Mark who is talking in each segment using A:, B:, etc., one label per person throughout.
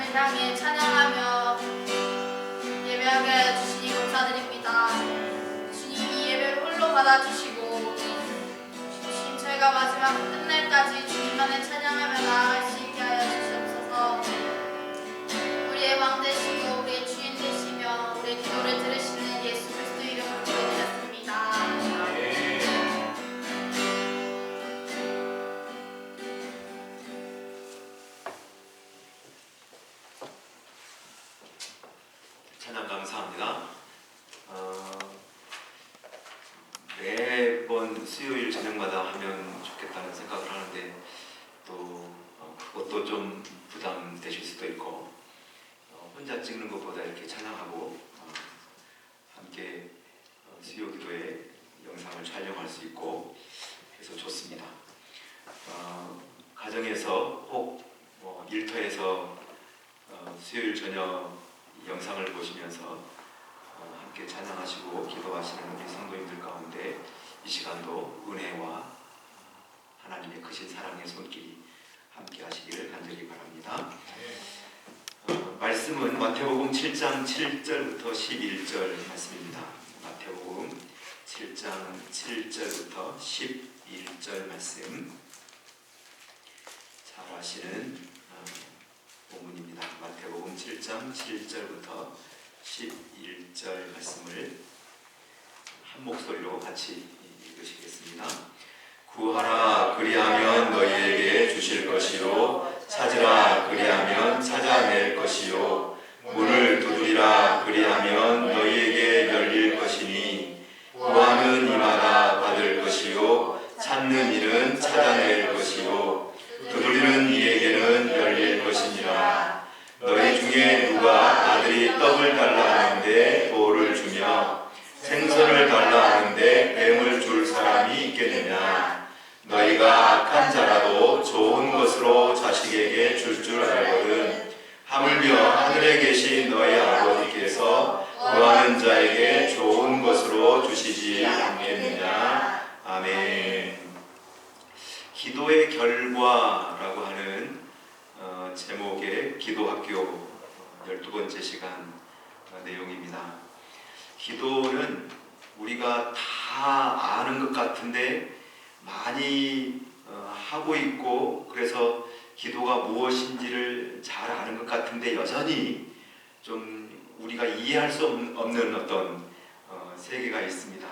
A: 하나님을 향해 찬양하며 예배하게 주시니 감사드립니다. 주님이 예배를 홀로 받아주시고 주님 저희가 마지막 끝날까지 주님만을 찬양하며 나아갈 수 있게 하여 주시옵소서. 우리의 왕 되시고 우리의 주인 되시며 우리의 기도를 들으시는 예수 그리스도 이름으로 기도드렸습니다.
B: 찬양 감사합니다. 매번 수요일 저녁마다 하면 좋겠다는 생각을 하는데 또 그것도 좀 부담되실 수도 있고 혼자 찍는 것보다 이렇게 찬양하고 함께 수요 기도의 영상을 촬영할 수 있고 해서 좋습니다. 가정에서 혹 일터에서 수요일 저녁 영상을 보시면서 함께 찬양하시고 기도하시는 우리 성도님들 가운데 이 시간도 은혜와 하나님의 크신 사랑의 손길이 함께 하시기를 간절히 바랍니다. 말씀은 마태복음 7장 7절부터 11절 말씀입니다. 마태복음 7장 7절부터 11절 말씀 잘 아시는 본문입니다. 마태복음 7장 7절부터 11절 말씀을 한 목소리로 같이 읽으시겠습니다. 구하라 그리하면 너희에게 주실 것이요 찾으라 그리하면 찾아낼 것이요 문을 두드리라 그리하면 너희에게 열릴 것이니 구하는 이마다 받을 것이요 찾는 이는 찾아낼 것이요 두드리는 이에게는 열릴 것이니라. 너희 중에 누가 아들이 떡을 달라 하는데 돌을 주며 생선을 달라 하는데 뱀을 줄 사람이 있겠느냐. 너희가 악한 자라도 좋은 것으로 자식에게 줄 줄 알거든 하물며 하늘에 계신 너희 아버지께서 구하는 자에게 좋은 것으로 주시지 않겠느냐. 아멘. 기도의 결과라고 하는 제목의 기도학교 12번째 시간 내용입니다. 기도는 우리가 다 아는 것 같은데 많이 하고 있고 그래서 기도가 무엇인지를 잘 아는 것 같은데 여전히 좀 우리가 이해할 수 없는 어떤 세계가 있습니다.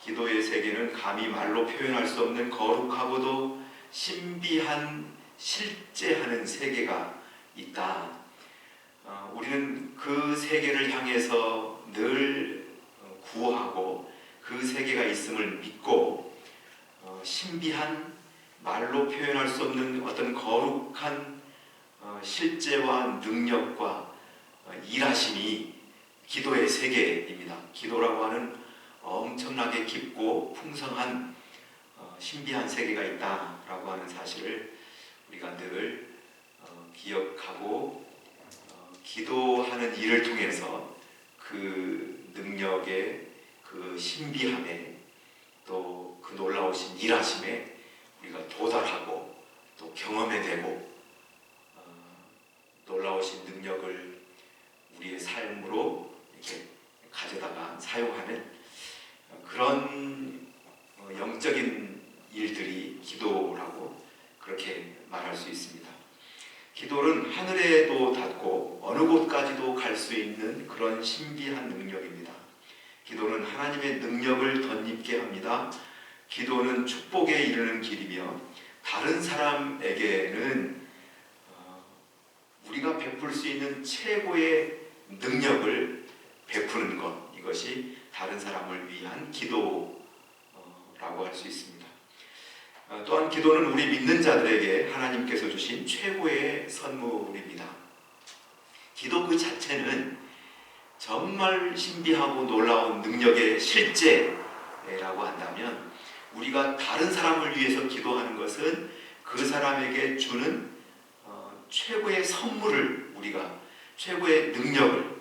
B: 기도의 세계는 감히 말로 표현할 수 없는 거룩하고도 신비한 실제하는 세계가 있다. 우리는 그 세계를 향해서 늘 구하고 그 세계가 있음을 믿고 신비한 말로 표현할 수 없는 어떤 거룩한 실제와 능력과 일하심이 기도의 세계입니다. 기도라고 하는 엄청나게 깊고 풍성한 신비한 세계가 있다라고 하는 사실을 우리가 늘 기억하고 기도하는 일을 통해서 그 능력의 그 신비함에 또 그 놀라우신 일하심에 우리가 도달하고 또 경험해내고 놀라우신 능력을 우리의 삶으로 이렇게 가져다가 사용하는 그런 영적인 일들이 기도라고 그렇게 말할 수 있습니다. 기도는 하늘에도 닿고 어느 곳까지도 갈 수 있는 그런 신비한 능력입니다. 기도는 하나님의 능력을 덧입게 합니다. 기도는 축복에 이르는 길이며 다른 사람에게는 우리가 베풀 수 있는 최고의 능력을 베푸는 것, 이것이 다른 사람을 위한 기도라고 할 수 있습니다. 또한 기도는 우리 믿는 자들에게 하나님께서 주신 최고의 선물입니다. 기도 그 자체는 정말 신비하고 놀라운 능력의 실제라고 한다면 우리가 다른 사람을 위해서 기도하는 것은 그 사람에게 주는 최고의 선물을 우리가 최고의 능력을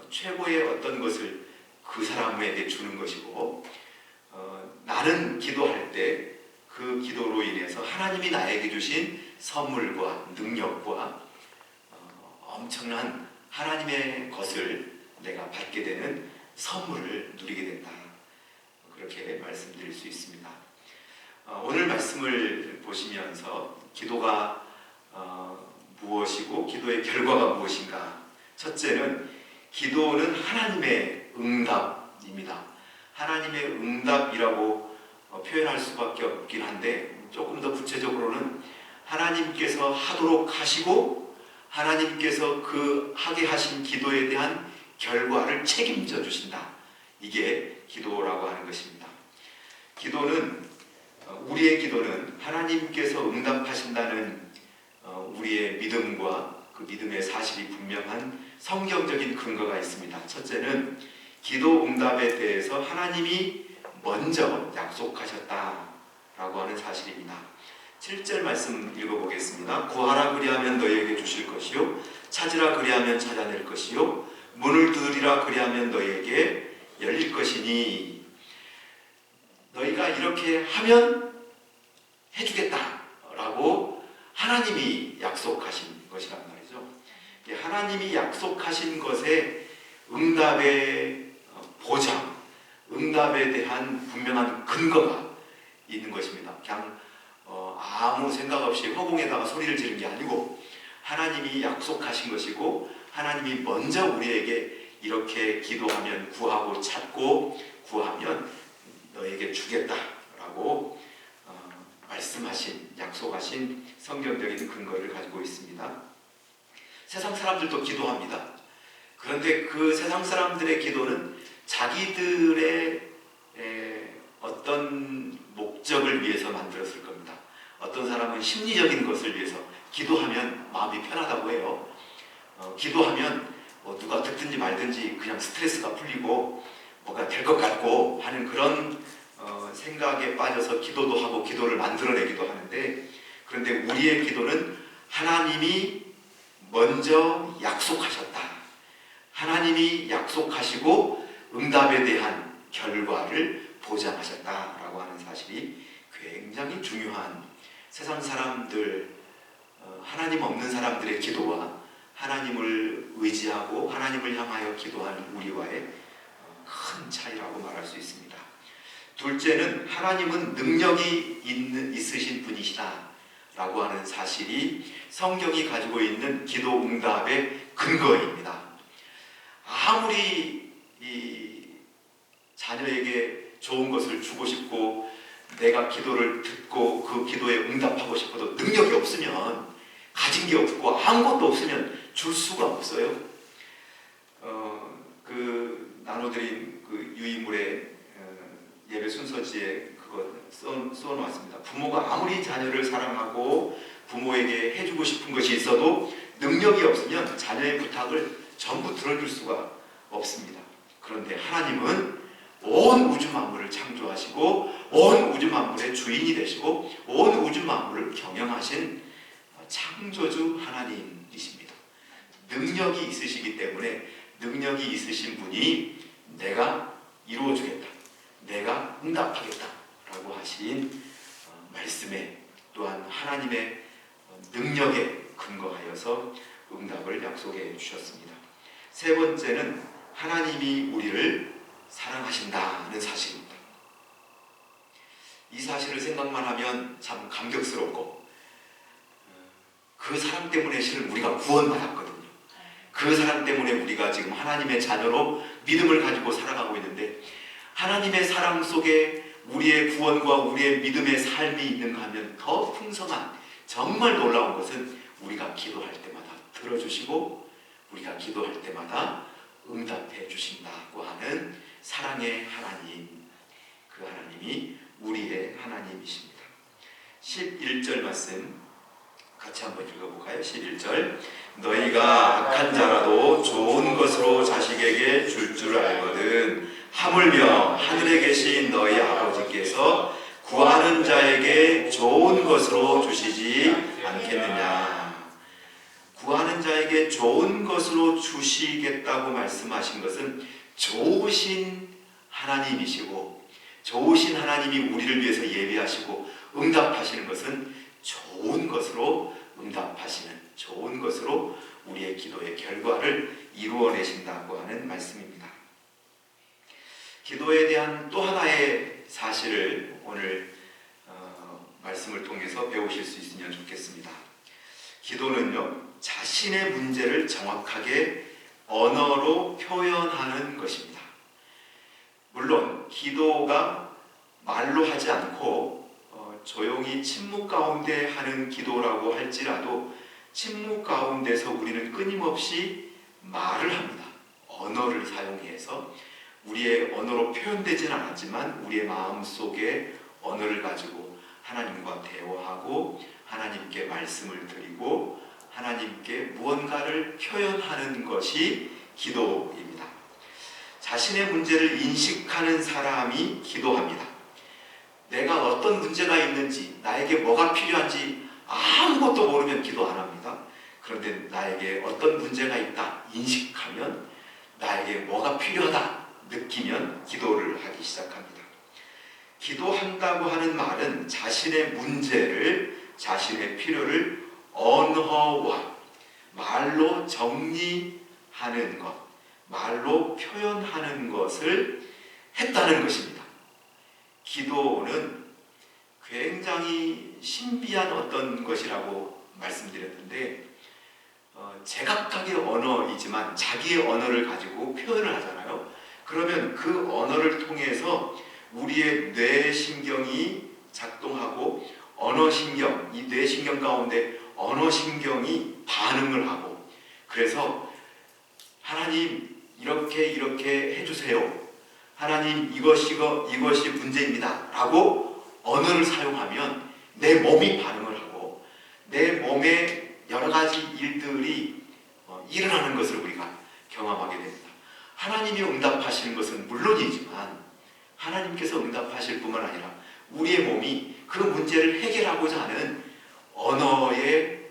B: 최고의 어떤 것을 그 사람에게 주는 것이고 나는 기도할 때 그 기도로 인해서 하나님이 나에게 주신 선물과 능력과 엄청난 하나님의 것을 내가 받게 되는 선물을 누리게 된다. 그렇게 말씀드릴 수 있습니다. 오늘 말씀을 보시면서 기도가 무엇이고 기도의 결과가 무엇인가? 첫째는 기도는 하나님의 응답입니다. 하나님의 응답이라고 표현할 수밖에 없긴 한데 조금 더 구체적으로는 하나님께서 하도록 하시고 하나님께서 그 하게 하신 기도에 대한 결과를 책임져 주신다. 이게 기도라고 하는 것입니다. 우리의 기도는 하나님께서 응답하신다는 우리의 믿음과 그 믿음의 사실이 분명한 성경적인 근거가 있습니다. 첫째는 기도 응답에 대해서 하나님이 먼저 약속하셨다라고 하는 사실입니다. 7절 말씀 읽어보겠습니다. 구하라 그리하면 너희에게 주실 것이요 찾으라 그리하면 찾아낼 것이요 문을 두드리라 그리하면 너희에게 열릴 것이니 너희가 이렇게 하면 해주겠다라고 하나님이 약속하신 것이란 말이죠. 하나님이 약속하신 것에 응답의 보장, 응답에 대한 분명한 근거가 있는 것입니다. 그냥 아무 생각 없이 허공에다가 소리를 지른 게 아니고 하나님이 약속하신 것이고 하나님이 먼저 우리에게 이렇게 기도하면 구하고 찾고 구하면 너에게 주겠다라고 말씀하신 약속하신 성경적인 근거를 가지고 있습니다. 세상 사람들도 기도합니다. 그런데 그 세상 사람들의 기도는 자기들의 어떤 목적을 위해서 만들었을 겁니다. 어떤 사람은 심리적인 것을 위해서 기도하면 마음이 편하다고 해요. 기도하면 누가 듣든지 말든지 그냥 스트레스가 풀리고 뭐가 될 것 같고 하는 그런 생각에 빠져서 기도도 하고 기도를 만들어내기도 하는데, 그런데 우리의 기도는 하나님이 먼저 약속하셨다. 하나님이 약속하시고 응답에 대한 결과를 보장하셨다라고 하는 사실이 굉장히 중요한, 세상 사람들, 하나님 없는 사람들의 기도와 하나님을 의지하고 하나님을 향하여 기도하는 우리와의 큰 차이라고 말할 수 있습니다. 둘째는 하나님은 능력이 있으신 분이시다 라고 하는 사실이 성경이 가지고 있는 기도 응답의 근거입니다. 아무리 이 자녀에게 좋은 것을 주고 싶고 내가 기도를 듣고 그 기도에 응답하고 싶어도 능력이 없으면, 가진 게 없고 아무것도 없으면 줄 수가 없어요. 나눠드린 그 유이물의 예배 순서지에 그거 써놓았습니다. 부모가 아무리 자녀를 사랑하고 부모에게 해주고 싶은 것이 있어도 능력이 없으면 자녀의 부탁을 전부 들어줄 수가 없습니다. 그런데 하나님은 온 우주 만물을 창조하시고 온 우주 만물의 주인이 되시고 온 우주 만물을 경영하신 창조주 하나님이십니다. 능력이 있으시기 때문에 능력이 있으신 분이 내가 이루어주겠다, 내가 응답하겠다 라고 하신 말씀에, 또한 하나님의 능력에 근거하여서 응답을 약속해 주셨습니다. 세 번째는 하나님이 우리를 사랑하신다는 사실입니다. 이 사실을 생각만 하면 참 감격스럽고, 그 사람 때문에 실은 우리가 구원받았거든요. 그 사람 때문에 우리가 지금 하나님의 자녀로 믿음을 가지고 살아가고 있는데, 하나님의 사랑 속에 우리의 구원과 우리의 믿음의 삶이 있는가 하면 더 풍성한, 정말 놀라운 것은 우리가 기도할 때마다 들어주시고 우리가 기도할 때마다 응답해 주신다고 하는 사랑의 하나님, 그 하나님이 우리의 하나님이십니다. 11절 말씀 같이 한번 읽어볼까요? 11절, 너희가 악한 자라도 좋은 것으로 자식에게 줄 줄 알거든 하물며 하늘에 계신 너희 아버지께서 구하는 자에게 좋은 것으로 주시지 않겠느냐. 구하는 자에게 좋은 것으로 주시겠다고 말씀하신 것은 좋으신 하나님이시고, 좋으신 하나님이 우리를 위해서 예비하시고 응답하시는 것은 좋은 것으로 응답하시는, 좋은 것으로 우리의 기도의 결과를 이루어내신다고 하는 말씀입니다. 기도에 대한 또 하나의 사실을 오늘 말씀을 통해서 배우실 수 있으면 좋겠습니다. 기도는요, 자신의 문제를 정확하게 언어로 표현하는 것입니다. 물론 기도가 말로 하지 않고 조용히 침묵 가운데 하는 기도라고 할지라도 침묵 가운데서 우리는 끊임없이 말을 합니다. 언어를 사용해서 우리의 언어로 표현되지는 않았지만 우리의 마음속에 언어를 가지고 하나님과 대화하고 하나님께 말씀을 드리고 하나님께 무언가를 표현하는 것이 기도입니다. 자신의 문제를 인식하는 사람이 기도합니다. 내가 어떤 문제가 있는지, 나에게 뭐가 필요한지 아무것도 모르면 기도 안 합니다. 그런데 나에게 어떤 문제가 있다 인식하면, 나에게 뭐가 필요하다 느끼면 기도를 하기 시작합니다. 기도한다고 하는 말은 자신의 문제를, 자신의 필요를 언어와 말로 정리하는 것, 말로 표현하는 것을 했다는 것입니다. 기도는 굉장히 신비한 어떤 것이라고 말씀드렸는데, 제각각의 언어이지만 자기의 언어를 가지고 표현을 하잖아요. 그러면 그 언어를 통해서 우리의 뇌신경이 작동하고 언어신경, 이 뇌신경 가운데 언어신경이 반응을 하고, 그래서 하나님 이렇게 해주세요, 하나님 이것이 문제입니다 라고 언어를 사용하면 내 몸이 반응을 하고 내 몸에 여러 가지 일들이 일어나는 것을 우리가 경험하게 됩니다. 하나님이 응답하시는 것은 물론이지만 하나님께서 응답하실 뿐만 아니라 우리의 몸이 그 문제를 해결하고자 하는 언어의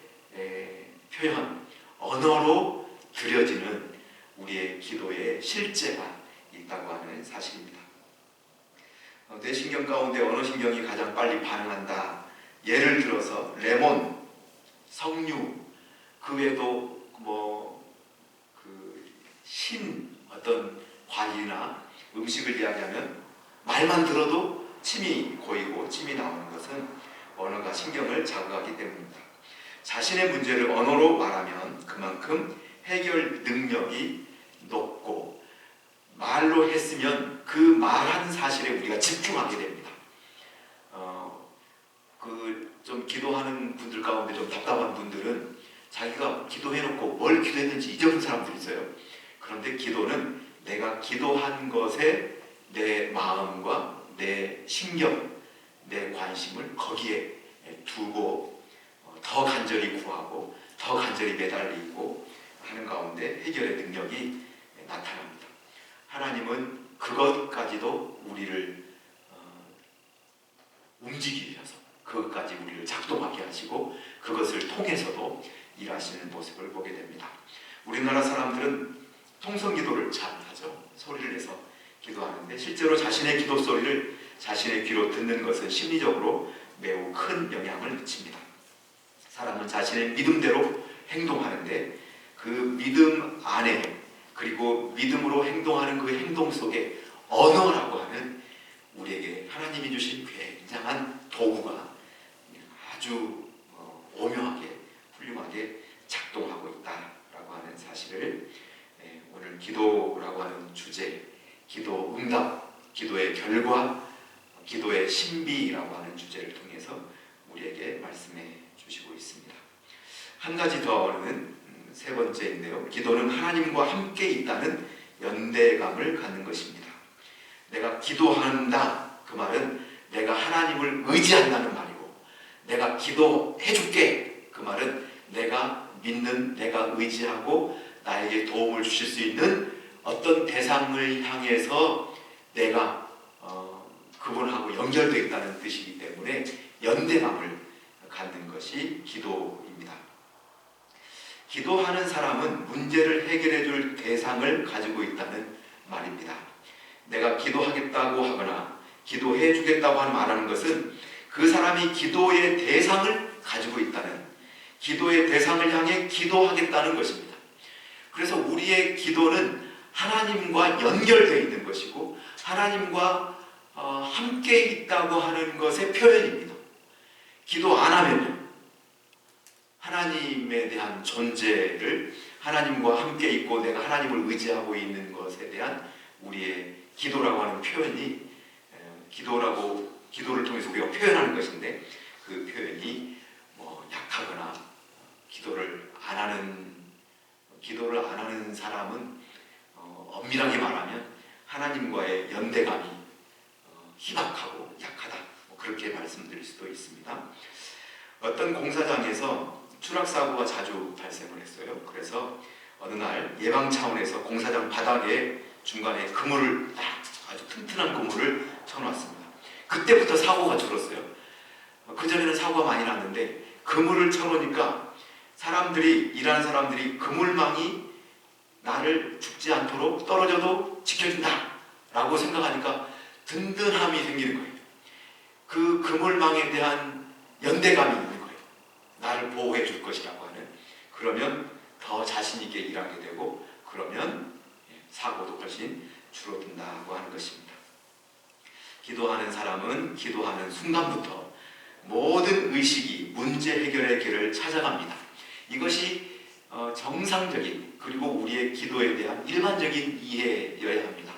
B: 표현, 언어로 드려지는 우리의 기도의 실제가 있다고 하는 사실입니다. 뇌신경 가운데 언어신경이 가장 빨리 반응한다. 예를 들어서 레몬, 석류, 그 외에도 어떤 과일이나 음식을 이야기하면 말만 들어도 침이 고이고 침이 나오는 것은 언어가 신경을 자극하기 때문입니다. 자신의 문제를 언어로 말하면 그만큼 해결 능력이 높고, 말로 했으면 그 말하는 사실에 우리가 집중하게 됩니다. 좀 기도하는 분들 가운데 좀 답답한 분들은 자기가 기도해놓고 뭘 기도했는지 잊어버린 사람들이 있어요. 그런데 기도는 내가 기도한 것에 내 마음과 내 신경, 내 관심을 거기에 두고 더 간절히 구하고 더 간절히 매달리고 하는 가운데 해결의 능력이 나타납니다. 하나님은 그것까지도 우리를 움직이게 하셔서 그것까지 우리를 작동하게 하시고 그것을 통해서도 일하시는 모습을 보게 됩니다. 우리나라 사람들은 통성기도를 잘 하죠. 소리를 내서 기도하는데 실제로 자신의 기도 소리를 자신의 귀로 듣는 것은 심리적으로 매우 큰 영향을 미칩니다. 사람은 자신의 믿음대로 행동하는데 그 믿음 안에, 그리고 믿음으로 행동하는 그 행동 속에 언어라고 하는 우리에게 하나님이 주신 굉장한 도구가 아주 오묘하게 훌륭하게 작동하고 있다라고 하는 사실을 오늘 기도라고 하는 주제, 기도 응답, 기도의 결과, 기도의 신비라고 하는 주제를 통해서 우리에게 말씀해 주시고 있습니다. 한 가지 더는 세 번째인데요. 기도는 하나님과 함께 있다는 연대감을 갖는 것입니다. 내가 기도한다, 그 말은 내가 하나님을 의지한다는 말이고, 내가 기도해줄게, 그 말은 내가 믿는, 내가 의지하고 나에게 도움을 주실 수 있는 어떤 대상을 향해서 내가 그분하고 연결되어 있다는 뜻이기 때문에 연대감을 갖는 것이 기도입니다. 기도하는 사람은 문제를 해결해 줄 대상을 가지고 있다는 말입니다. 내가 기도하겠다고 하거나 기도해 주겠다고 말하는 것은 그 사람이 기도의 대상을 가지고 있다는, 기도의 대상을 향해 기도하겠다는 것입니다. 그래서 우리의 기도는 하나님과 연결되어 있는 것이고 하나님과 함께 있다고 하는 것의 표현입니다. 기도 안 하면요, 하나님에 대한 존재를, 하나님과 함께 있고 내가 하나님을 의지하고 있는 것에 대한 우리의 기도라고 하는 표현이, 기도를 통해서 우리가 표현하는 것인데, 그 표현이 약하거나 기도를 안 하는 사람은 엄밀하게 말하면 하나님과의 연대감이 희박하고 약하다, 그렇게 말씀드릴 수도 있습니다. 어떤 공사장에서 추락사고가 자주 발생을 했어요. 그래서 어느 날 예방 차원에서 공사장 바닥에 중간에 그물을, 아주 튼튼한 그물을 쳐놓았습니다. 그때부터 사고가 줄었어요. 그전에는 사고가 많이 났는데 그물을 쳐놓으니까 일하는 사람들이 그물망이 나를 죽지 않도록 떨어져도 지켜준다 라고 생각하니까 든든함이 생기는 거예요. 그 그물망에 대한 연대감이 있는 거예요. 나를 보호해 줄 것이라고 하는. 그러면 더 자신 있게 일하게 되고, 그러면 사고도 훨씬 줄어든다고 하는 것입니다. 기도하는 사람은 기도하는 순간부터 모든 의식이 문제 해결의 길을 찾아갑니다. 이것이 정상적인, 그리고 우리의 기도에 대한 일반적인 이해여야 합니다.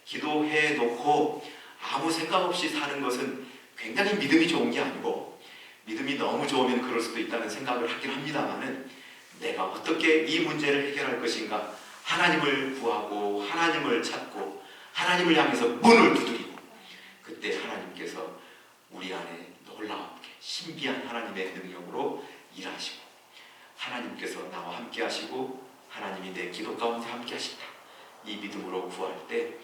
B: 기도해 놓고 아무 생각 없이 사는 것은 굉장히 믿음이 좋은 게 아니고, 믿음이 너무 좋으면 그럴 수도 있다는 생각을 하긴 합니다만은, 내가 어떻게 이 문제를 해결할 것인가, 하나님을 구하고 하나님을 찾고 하나님을 향해서 문을 두드리고, 그때 하나님께서 우리 안에 놀랍게 신비한 하나님의 능력으로 일하시고, 하나님께서 나와 함께 하시고 하나님이 내 기도 가운데 함께 하신다, 이 믿음으로 구할 때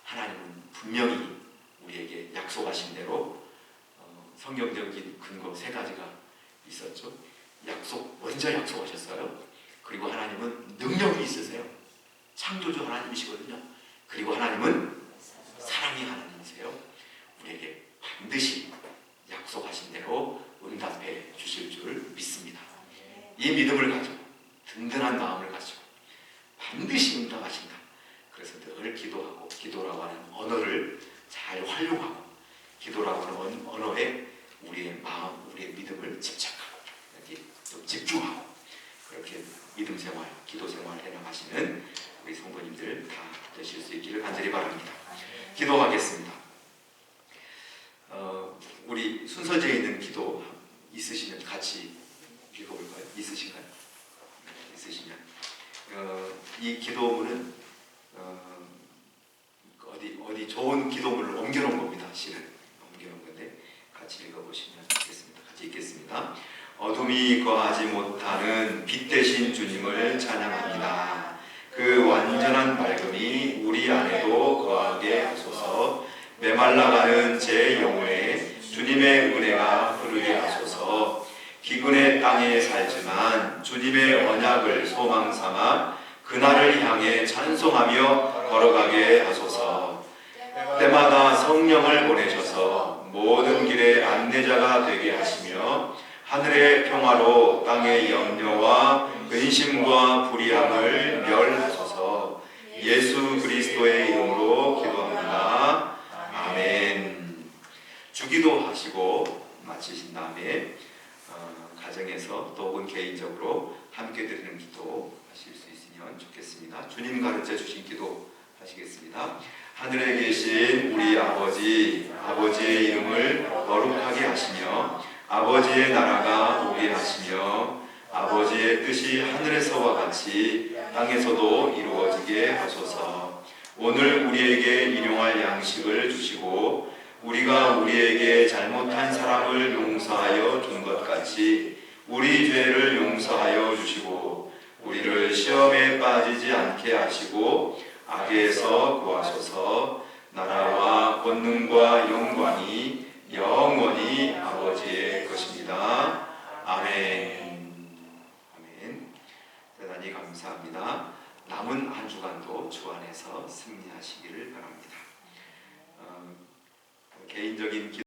B: 하나님은 분명히 우리에게 약속하신 대로, 성경적인 근거 3가지가 있었죠. 먼저 약속하셨어요. 그리고 하나님은 능력이 있으세요. 창조주 하나님이시거든요. 그리고 하나님은 사랑의 하나님이세요. 우리에게 반드시 약속하신 대로 응답해 주실 줄 믿습니다. 이 믿음을 가지고, 든든한 마음을 가지고 반드시 응답하신다. 그래서 늘 기도하고, 기도라고 하는 언어를 잘 활용하고, 기도라고 하는 언어에 우리의 마음, 우리의 믿음을 집착하고, 또 집중하고, 그렇게 믿음 생활, 기도 생활 해나가시는 우리 성도님들 다 되실 수 있기를 간절히 바랍니다. 기도하겠습니다. 우리 순서지에 있는 기도 있으시면 같이 읽어볼까요? 있으신가요? 있으시면 이 기도문은 어디 좋은 기도문을 옮겨놓은 겁니다. 실은 옮겨놓은 건데 같이 읽어보시면 좋겠습니다. 같이 읽겠습니다. 어둠이 거하지 못하는 빛 되신 주님을 찬양합니다. 그 완전한 밝음이 우리 안에도 거하게 하소서. 메말라가는 제 영혼에 주님의 은혜가 흐르게 하소서. 기근의 땅에 살지만 주님의 언약을 소망 삼아 그날을 향해 찬송하며 걸어가게 하소서. 때마다 성령을 보내셔서 모든 길의 안내자가 되게 하시며 하늘의 평화로 땅의 염려와 근심과 불의함을 멸하소서. 예수 그리스도의 이름으로 기도합니다. 아멘. 주기도 하시고 마치신 다음에 가정에서 또 혹은 개인적으로 함께 드리는 기도 하실 수 있으면 좋겠습니다. 주님 가르쳐 주신 기도 하시겠습니다. 하늘에 계신 우리 아버지, 아버지의 이름을 거룩하게 하시며 아버지의 나라가 오게 하시며 아버지의 뜻이 하늘에서와 같이 땅에서도 이루어지게 하소서. 오늘 우리에게 일용할 양식을 주시고 우리가 우리에게 잘못한 사람을 용서하여 준 것 같이 우리 죄를 용서하여 주시고 우리를 시험에 빠지지 않게 하시고 악에서 구하소서. 나라와 권능과 영광이 영원히 아버지의 것입니다. 아멘. 아멘. 대단히 감사합니다. 남은 한 주간도 주 안에서 승리하시기를 바랍니다. 개인적인